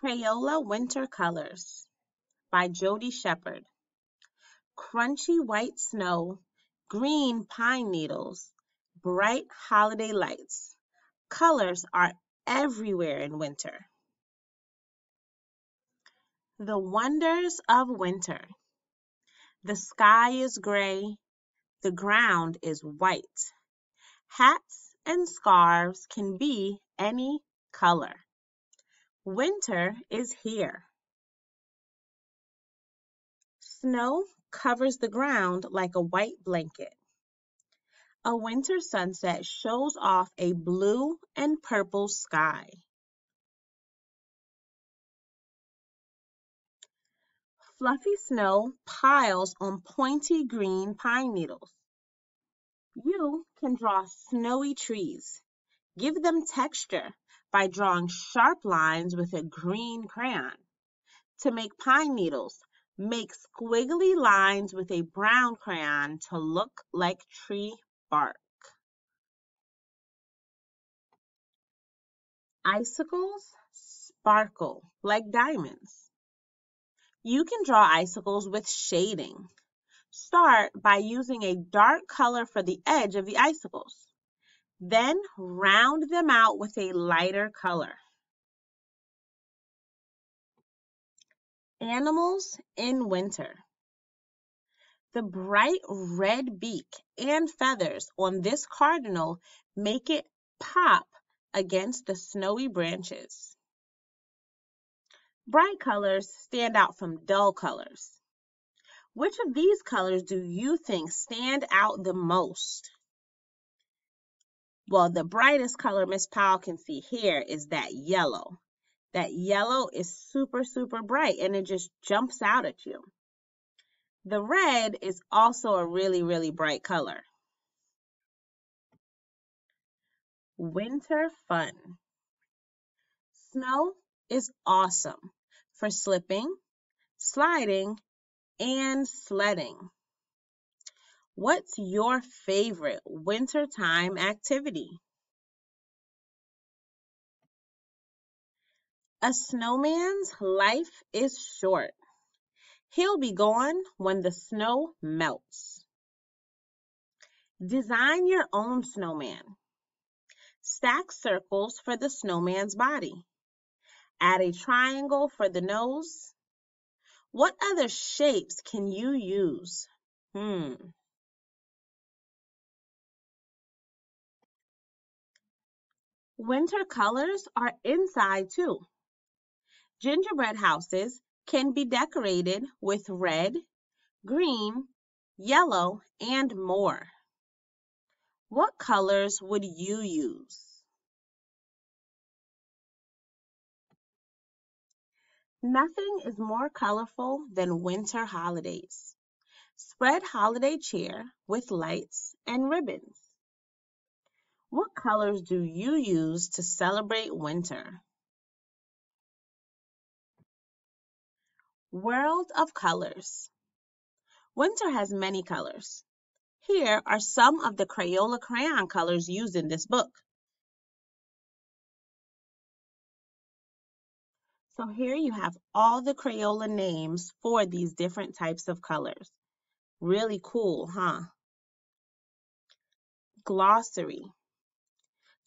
Crayola Winter Colors by Jody Shepard. Crunchy white snow, green pine needles, bright holiday lights. Colors are everywhere in winter. The wonders of winter. The sky is gray, the ground is white. Hats and scarves can be any color. Winter is here. Snow covers the ground like a white blanket. A winter sunset shows off a blue and purple sky. Fluffy snow piles on pointy green pine needles. You can draw snowy trees. Give them texture by drawing sharp lines with a green crayon. To make pine needles, make squiggly lines with a brown crayon to look like tree bark. Icicles sparkle like diamonds. You can draw icicles with shading. Start by using a dark color for the edge of the icicles. Then round them out with a lighter color. Animals in winter. The bright red beak and feathers on this cardinal make it pop against the snowy branches. Bright colors stand out from dull colors. Which of these colors do you think stand out the most? Well, the brightest color Miss Powell can see here is that yellow. That yellow is super, super bright and it just jumps out at you. The red is also a really, really bright color. Winter fun. Snow is awesome for slipping, sliding, and sledding. What's your favorite wintertime activity? A snowman's life is short. He'll be gone when the snow melts. Design your own snowman. Stack circles for the snowman's body. Add a triangle for the nose. What other shapes can you use? Winter colors are inside too. Gingerbread houses can be decorated with red, green, yellow, and more. What colors would you use? Nothing is more colorful than winter holidays. Spread holiday cheer with lights and ribbons. What colors do you use to celebrate winter? World of colors. Winter has many colors. Here are some of the Crayola crayon colors used in this book. So here you have all the Crayola names for these different types of colors. Really cool, huh? Glossary.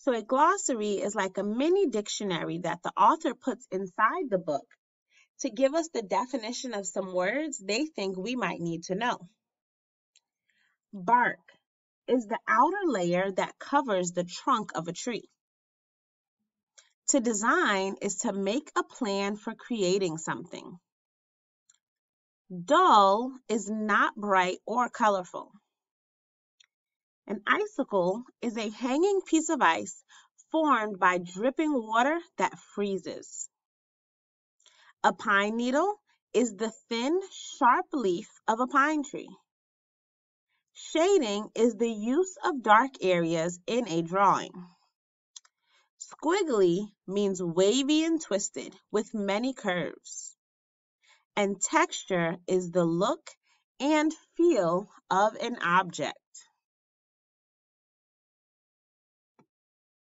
So a glossary is like a mini dictionary that the author puts inside the book to give us the definition of some words they think we might need to know. Bark is the outer layer that covers the trunk of a tree. To design is to make a plan for creating something. Dull is not bright or colorful. An icicle is a hanging piece of ice formed by dripping water that freezes. A pine needle is the thin, sharp leaf of a pine tree. Shading is the use of dark areas in a drawing. Squiggly means wavy and twisted with many curves. And texture is the look and feel of an object.